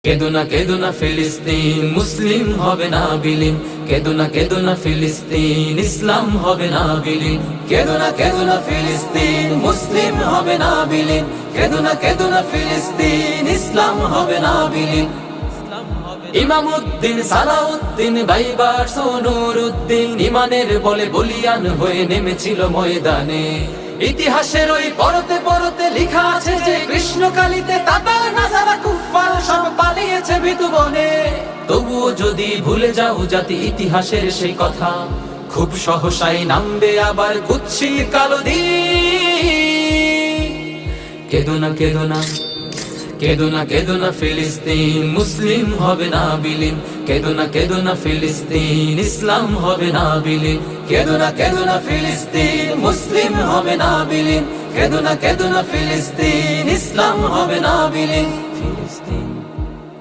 কেদো না ফিলিস্তিন, মুসলিম হবে না বিলীন। কেদো না ফিলিস্তিন, ইসলাম হবে না বিলীন। কেদো না ফিলিস্তিন, মুসলিম হবে না বিলীন। কেদো না ফিলিস্তিন, ইসলাম হবে না বিলীন। ইমামউদ্দিন, সালাউদ্দিন, বাইবার্স ও নুরউদ্দিন ইমানের বলে বলিয়ান হয়ে নেমেছিল ময়দানে। ইতিহাসের ওই পরতে পরতে লেখা আছে যে কৃষ্ণকালীতে তাতার নাজারা কুফফার সব পালিয়েছে ভীতু বনে। তবুও যদি ভুলে যাও জাতি ইতিহাসের সেই কথা, খুব সহসাই নামবে আবার কুৎসিত কালো দিন। কেদো না ফিলিস্তিন, মুসলিম হবে না বিলীন। কেদো না ফিলিস্তিন, ইসলাম হবে না বিলীন। কেদো না ফিলিস্তিন, মুসলিম হবে না বিলীন। কেদো না ফিলিস্তিন, ইসলাম হবে না বিলীন।